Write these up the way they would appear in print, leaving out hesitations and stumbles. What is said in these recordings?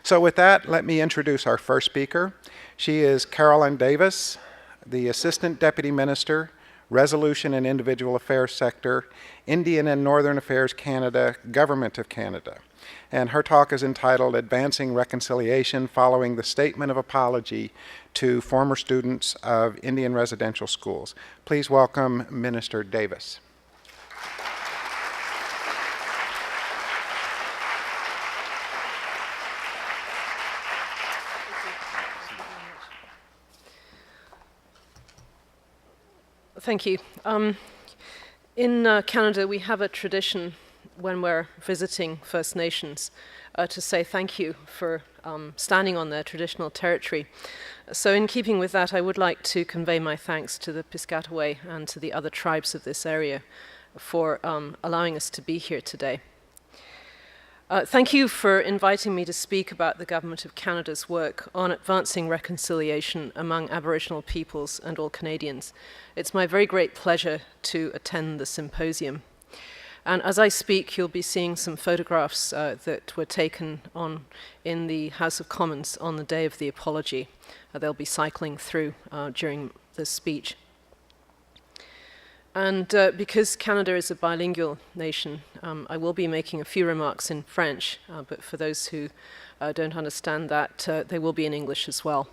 So with that, let me introduce our first speaker. She is Carolyn Davis, the Assistant Deputy Minister, Resolution and Individual Affairs Sector, Indian and Northern Affairs Canada, Government of Canada. And her talk is entitled Advancing Reconciliation Following the Statement of Apology to Former Students of Indian Residential Schools. Please welcome Minister Davis. Thank you. In Canada, we have a tradition when we're visiting First Nations to say thank you for standing on their traditional territory. So in keeping with that, I would like to convey my thanks to the Piscataway and to the other tribes of this area for allowing us to be here today. Thank you for inviting me to speak about the Government of Canada's work on advancing reconciliation among Aboriginal peoples and all Canadians. It's my very great pleasure to attend the symposium. And as I speak, you'll be seeing some photographs that were taken in the House of Commons on the day of the apology. They'll be cycling through during this speech. And because Canada is a bilingual nation, I will be making a few remarks in French, but for those who don't understand that, they will be in English as well.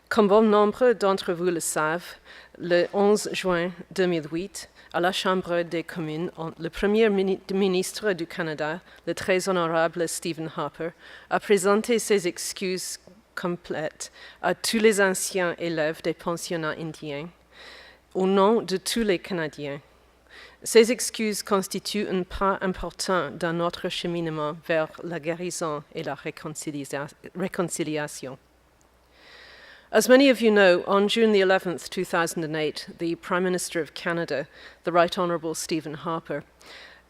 Comme bon nombre d'entre vous le savent, le 11 juin 2008, à la Chambre des communes, le Premier ministre du Canada, le très honorable Stephen Harper, a présenté ses excuses complètes à tous les anciens élèves des pensionnats indiens, au nom de tous les Canadiens. Ces excuses constituent un pas important dans notre cheminement vers la guérison et la réconciliation. As many of you know, on June the 11th, 2008, the Prime Minister of Canada, the Right Honourable Stephen Harper,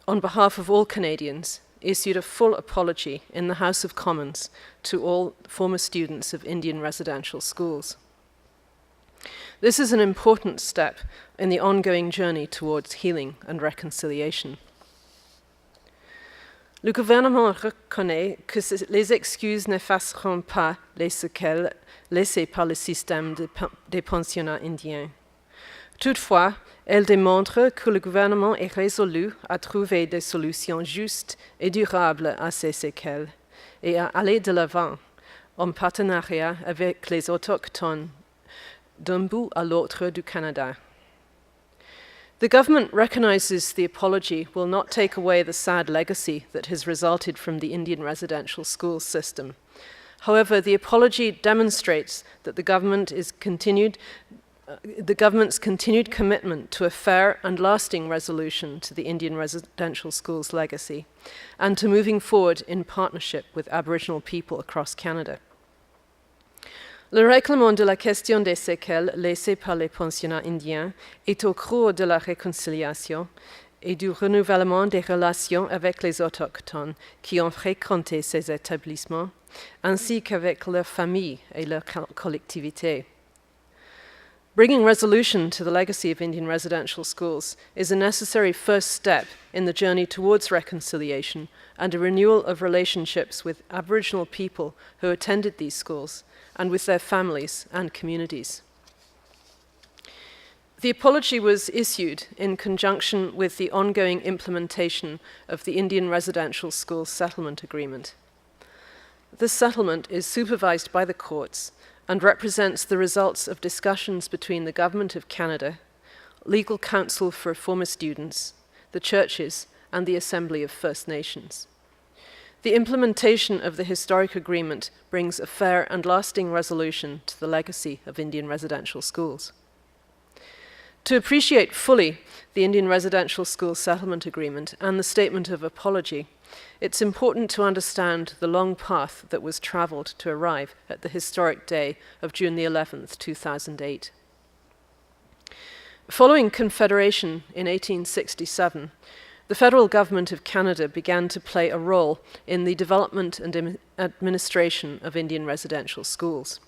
on behalf of all Canadians, issued a full apology in the House of Commons to all former students of Indian residential schools. This is an important step in the ongoing journey towards healing and reconciliation. Le gouvernement reconnaît que les excuses n'effaceront pas les séquelles laissées par le système des pensionnats indiens. Toutefois, elle démontre que le gouvernement est résolu à trouver des solutions justes et durables à ces séquelles et à aller de l'avant en partenariat avec les autochtones d'un bout à l'autre du Canada. The government recognizes the apology will not take away the sad legacy that has resulted from the Indian residential school system. However, the apology demonstrates that the government's continued commitment to a fair and lasting resolution to the Indian residential schools legacy and to moving forward in partnership with Aboriginal people across Canada. Le règlement de la question des séquelles laissées par les pensionnats indiens est au cours de la réconciliation et du renouvellement des relations avec les autochtones qui ont fréquenté ces établissements, ainsi qu'avec leurs familles et leurs collectivités. Bringing resolution to the legacy of Indian residential schools is a necessary first step in the journey towards reconciliation and a renewal of relationships with Aboriginal people who attended these schools and with their families and communities. The apology was issued in conjunction with the ongoing implementation of the Indian Residential Schools Settlement Agreement. This settlement is supervised by the courts and represents the results of discussions between the Government of Canada, Legal Counsel for former students, the churches, and the Assembly of First Nations. The implementation of the historic agreement brings a fair and lasting resolution to the legacy of Indian residential schools. To appreciate fully the Indian Residential Schools Settlement Agreement and the Statement of Apology, it's important to understand the long path that was travelled to arrive at the historic day of June the 11th, 2008. Following Confederation in 1867, the federal government of Canada began to play a role in the development and administration of Indian residential schools.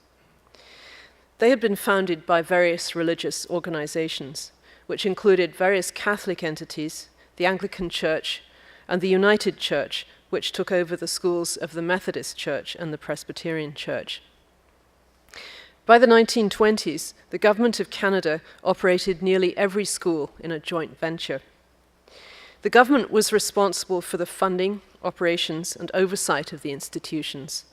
They had been founded by various religious organizations, which included various Catholic entities, the Anglican Church, and the United Church, which took over the schools of the Methodist Church and the Presbyterian Church. By the 1920s, the Government of Canada operated nearly every school in a joint venture. The government was responsible for the funding, operations, and oversight of the institutions,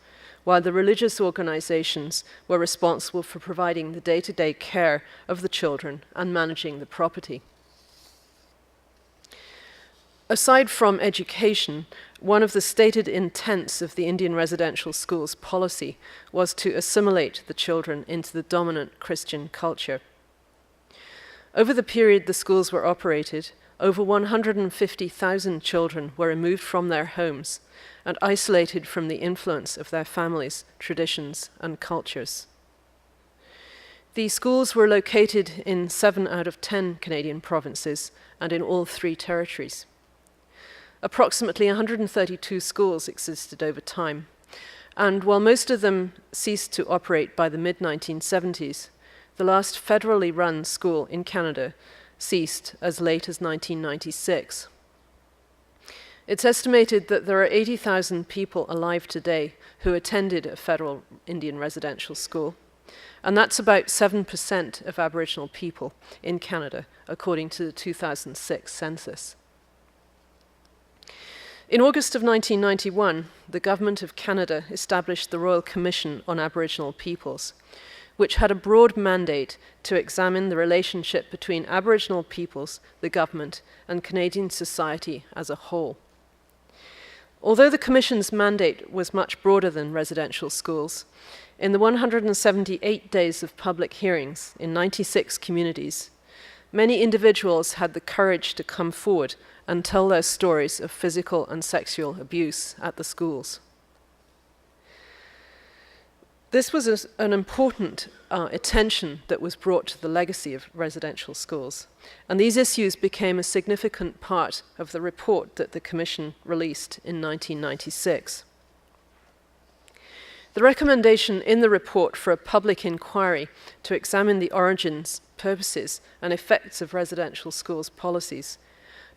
while the religious organizations were responsible for providing the day-to-day care of the children and managing the property. Aside from education, one of the stated intents of the Indian residential schools policy was to assimilate the children into the dominant Christian culture. Over the period the schools were operated, over 150,000 children were removed from their homes and isolated from the influence of their families, traditions, and cultures. The schools were located in 7 out of 10 Canadian provinces and in all 3 territories. Approximately 132 schools existed over time, and while most of them ceased to operate by the mid-1970s, the last federally run school in Canada ceased as late as 1996. It's estimated that there are 80,000 people alive today who attended a federal Indian residential school, and that's about 7% of Aboriginal people in Canada, according to the 2006 census. In August of 1991, the Government of Canada established the Royal Commission on Aboriginal Peoples, which had a broad mandate to examine the relationship between Aboriginal peoples, the government, and Canadian society as a whole. Although the Commission's mandate was much broader than residential schools, in the 178 days of public hearings in 96 communities, many individuals had the courage to come forward and tell their stories of physical and sexual abuse at the schools. This was an important attention that was brought to the legacy of residential schools, and these issues became a significant part of the report that the Commission released in 1996. The recommendation in the report for a public inquiry to examine the origins, purposes, and effects of residential schools policies,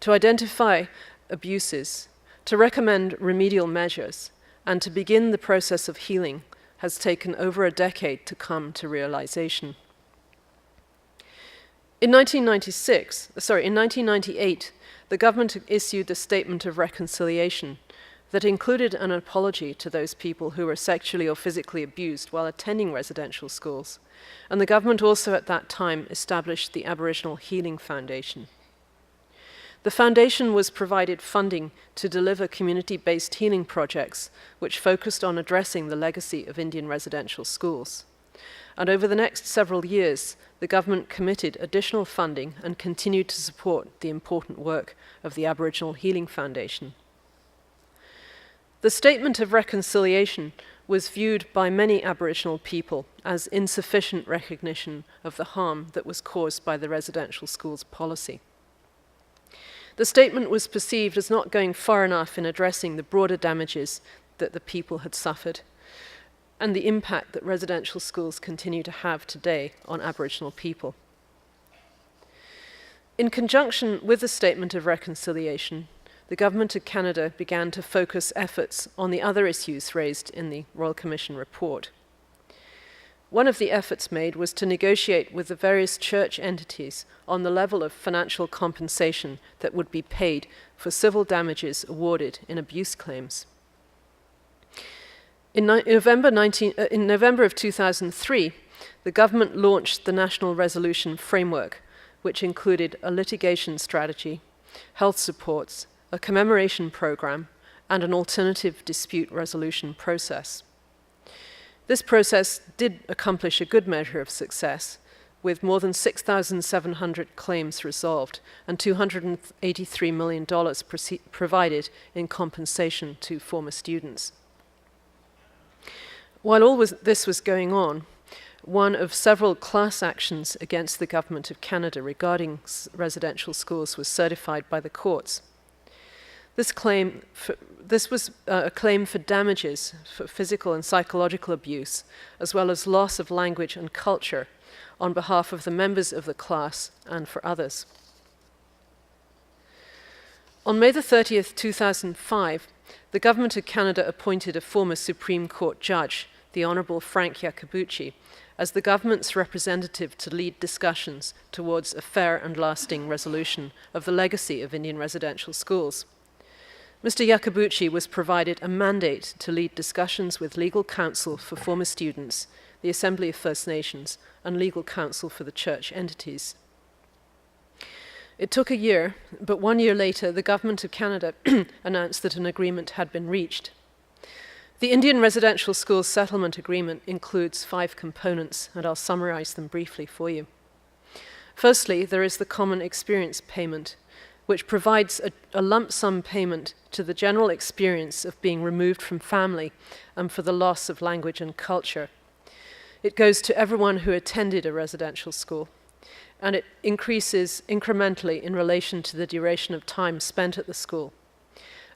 to identify abuses, to recommend remedial measures, and to begin the process of healing has taken over a decade to come to realization. In 1998, the government issued a statement of reconciliation that included an apology to those people who were sexually or physically abused while attending residential schools, and the government also at that time established the Aboriginal Healing Foundation. The foundation was provided funding to deliver community-based healing projects which focused on addressing the legacy of Indian residential schools. And over the next several years, the government committed additional funding and continued to support the important work of the Aboriginal Healing Foundation. The Statement of Reconciliation was viewed by many Aboriginal people as insufficient recognition of the harm that was caused by the residential schools policy. The statement was perceived as not going far enough in addressing the broader damages that the people had suffered and the impact that residential schools continue to have today on Aboriginal people. In conjunction with the Statement of Reconciliation, the Government of Canada began to focus efforts on the other issues raised in the Royal Commission report. One of the efforts made was to negotiate with the various church entities on the level of financial compensation that would be paid for civil damages awarded in abuse claims. In November of 2003, the government launched the National Resolution Framework, which included a litigation strategy, health supports, a commemoration program, and an alternative dispute resolution process. This process did accomplish a good measure of success, with more than 6,700 claims resolved and $283 million provided in compensation to former students. While all this was going on, one of several class actions against the Government of Canada regarding residential schools was certified by the courts. This was a claim for damages for physical and psychological abuse, as well as loss of language and culture on behalf of the members of the class and for others. On May the 30th, 2005, the Government of Canada appointed a former Supreme Court judge, the Honourable Frank Iacobucci, as the government's representative to lead discussions towards a fair and lasting resolution of the legacy of Indian residential schools. Mr. Iacobucci was provided a mandate to lead discussions with legal counsel for former students, the Assembly of First Nations, and legal counsel for the church entities. It took a year, but 1 year later, the Government of Canada announced that an agreement had been reached. The Indian Residential Schools Settlement Agreement includes 5 components, and I'll summarize them briefly for you. Firstly, there is the Common Experience Payment, which provides a lump sum payment to the general experience of being removed from family and for the loss of language and culture. It goes to everyone who attended a residential school, and it increases incrementally in relation to the duration of time spent at the school.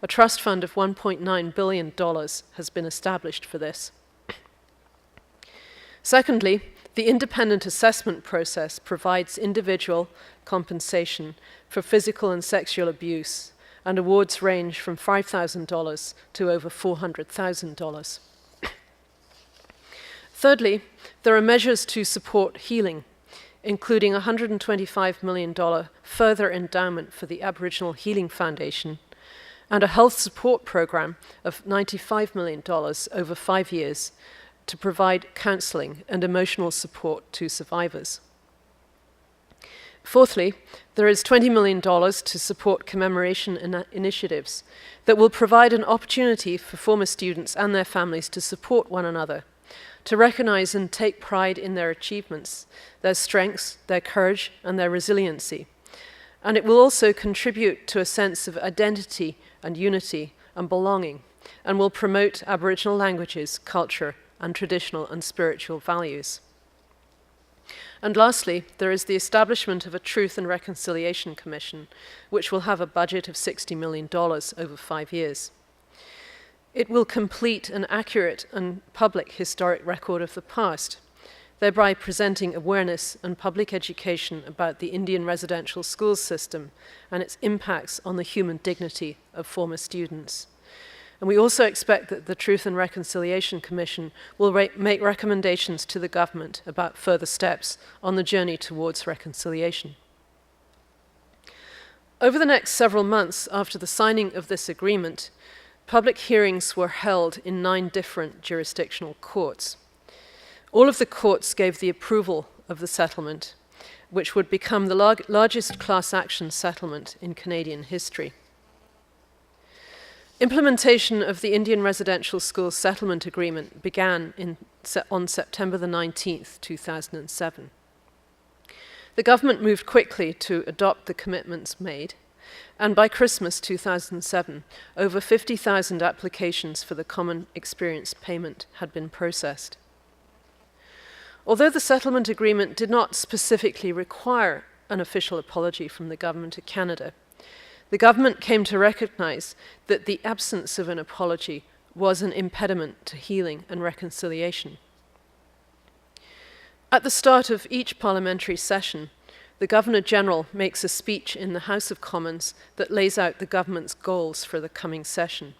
A trust fund of $1.9 billion has been established for this. Secondly, the independent assessment process provides individual compensation for physical and sexual abuse, and awards range from $5,000 to over $400,000. Thirdly, there are measures to support healing, including a $125 million further endowment for the Aboriginal Healing Foundation, and a health support program of $95 million over 5 years to provide counselling and emotional support to survivors. Fourthly, there is $20 million to support commemoration initiatives that will provide an opportunity for former students and their families to support one another, to recognise and take pride in their achievements, their strengths, their courage, and their resiliency. And it will also contribute to a sense of identity and unity and belonging, and will promote Aboriginal languages, culture, and traditional and spiritual values. And lastly, there is the establishment of a Truth and Reconciliation Commission, which will have a budget of $60 million over 5 years. It will complete an accurate and public historic record of the past, thereby presenting awareness and public education about the Indian residential schools system and its impacts on the human dignity of former students. And we also expect that the Truth and Reconciliation Commission will make recommendations to the government about further steps on the journey towards reconciliation. Over the next several months after the signing of this agreement, public hearings were held in 9 different jurisdictional courts. All of the courts gave the approval of the settlement, which would become the largest class action settlement in Canadian history. Implementation of the Indian Residential Schools Settlement Agreement began on September the 19th, 2007. The government moved quickly to adopt the commitments made, and by Christmas 2007, over 50,000 applications for the Common Experience Payment had been processed. Although the settlement agreement did not specifically require an official apology from the Government of Canada, the government came to recognize that the absence of an apology was an impediment to healing and reconciliation. At the start of each parliamentary session, the Governor-General makes a speech in the House of Commons that lays out the government's goals for the coming session.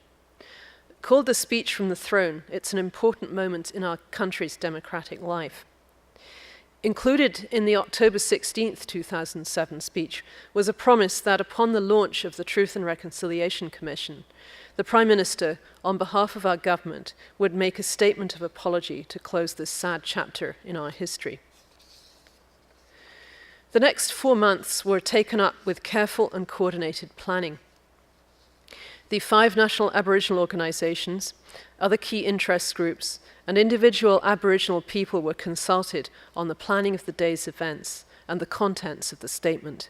Called the Speech from the Throne, it's an important moment in our country's democratic life. Included in the October 16, 2007 speech was a promise that upon the launch of the Truth and Reconciliation Commission, the Prime Minister, on behalf of our government, would make a statement of apology to close this sad chapter in our history. The next 4 months were taken up with careful and coordinated planning. The 5 national Aboriginal organisations, other key interest groups, and individual Aboriginal people were consulted on the planning of the day's events and the contents of the statement.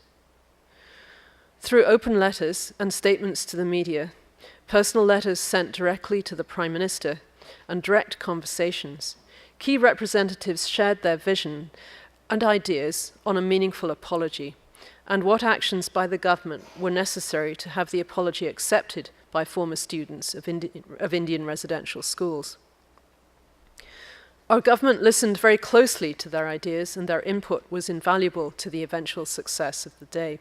Through open letters and statements to the media, personal letters sent directly to the Prime Minister, and direct conversations, key representatives shared their vision and ideas on a meaningful apology, and what actions by the government were necessary to have the apology accepted by former students of Indian residential schools. Our government listened very closely to their ideas, and their input was invaluable to the eventual success of the day.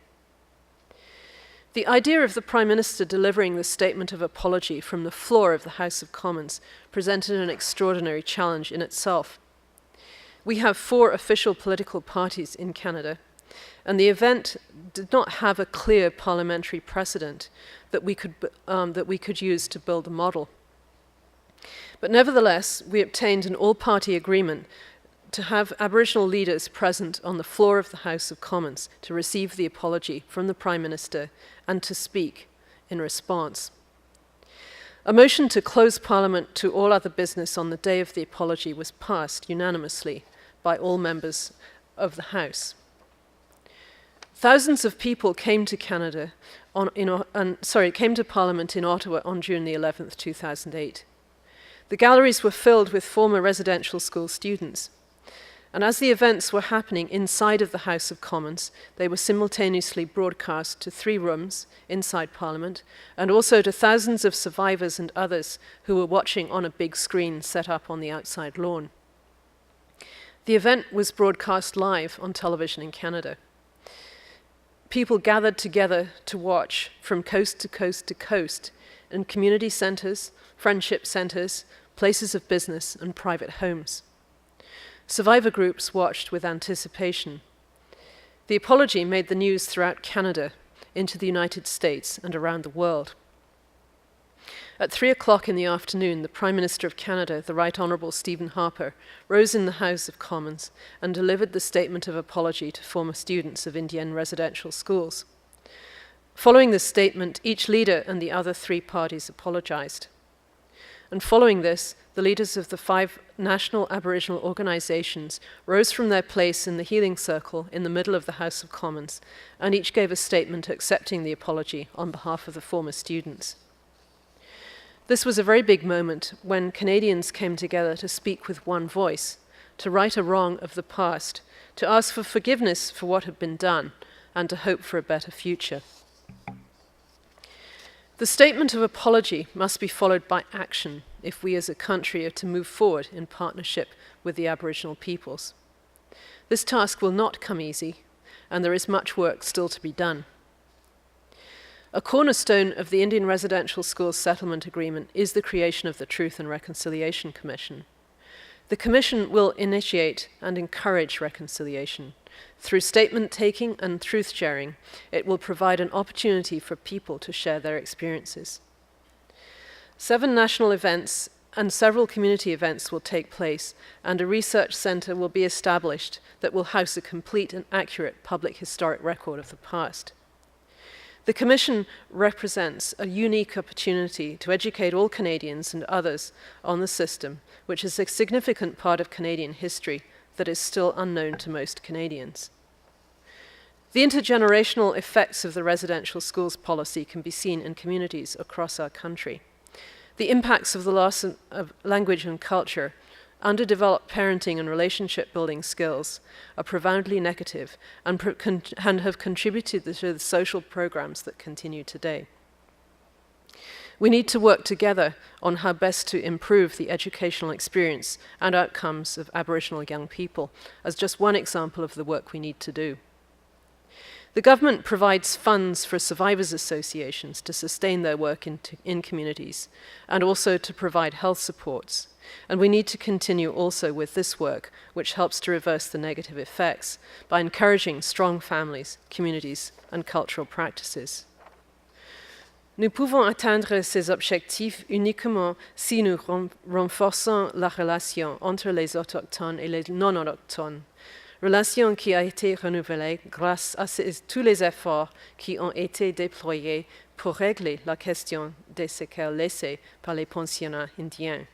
The idea of the Prime Minister delivering the statement of apology from the floor of the House of Commons presented an extraordinary challenge in itself. We have 4 official political parties in Canada, and the event did not have a clear parliamentary precedent that we could use to build a model. But nevertheless, we obtained an all-party agreement to have Aboriginal leaders present on the floor of the House of Commons to receive the apology from the Prime Minister and to speak in response. A motion to close Parliament to all other business on the day of the apology was passed unanimously by all members of the House. Thousands of people came to came to Parliament in Ottawa on June the 11th, 2008. The galleries were filled with former residential school students. And as the events were happening inside of the House of Commons, they were simultaneously broadcast to 3 rooms inside Parliament, and also to thousands of survivors and others who were watching on a big screen set up on the outside lawn. The event was broadcast live on television in Canada. People gathered together to watch from coast to coast to coast in community centres, friendship centres, places of business and private homes. Survivor groups watched with anticipation. The apology made the news throughout Canada, into the United States and around the world. At 3:00 in the afternoon, the Prime Minister of Canada, the Right Honourable Stephen Harper, rose in the House of Commons and delivered the statement of apology to former students of Indian residential schools. Following this statement, each leader and the other 3 parties apologised. And following this, the leaders of the 5 national Aboriginal organisations rose from their place in the healing circle in the middle of the House of Commons, and each gave a statement accepting the apology on behalf of the former students. This was a very big moment when Canadians came together to speak with one voice, to right a wrong of the past, to ask for forgiveness for what had been done, and to hope for a better future. The statement of apology must be followed by action if we as a country are to move forward in partnership with the Aboriginal peoples. This task will not come easy, and there is much work still to be done. A cornerstone of the Indian Residential Schools Settlement Agreement is the creation of the Truth and Reconciliation Commission. The Commission will initiate and encourage reconciliation. Through statement-taking and truth-sharing, it will provide an opportunity for people to share their experiences. 7 national events and several community events will take place, and a research centre will be established that will house a complete and accurate public historic record of the past. The Commission represents a unique opportunity to educate all Canadians and others on the system, which is a significant part of Canadian history that is still unknown to most Canadians. The intergenerational effects of the residential schools policy can be seen in communities across our country. The impacts of the loss of language and culture, underdeveloped parenting and relationship building skills are profoundly negative and have contributed to the social programs that continue today. We need to work together on how best to improve the educational experience and outcomes of Aboriginal young people, as just one example of the work we need to do. The government provides funds for survivors' associations to sustain their work in communities and also to provide health supports. And we need to continue also with this work, which helps to reverse the negative effects by encouraging strong families, communities, and cultural practices. Nous pouvons atteindre ces objectifs uniquement si nous renforçons la relation entre les autochtones et les non-autochtones, relation qui a été renouvelée grâce à tous les efforts qui ont été déployés pour régler la question des séquelles laissées par les pensionnats indiens.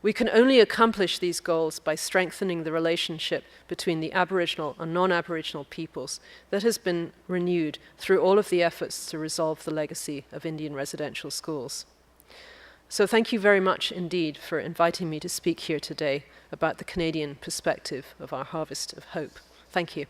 We can only accomplish these goals by strengthening the relationship between the Aboriginal and non-Aboriginal peoples that has been renewed through all of the efforts to resolve the legacy of Indian residential schools. So thank you very much indeed for inviting me to speak here today about the Canadian perspective of our harvest of hope. Thank you.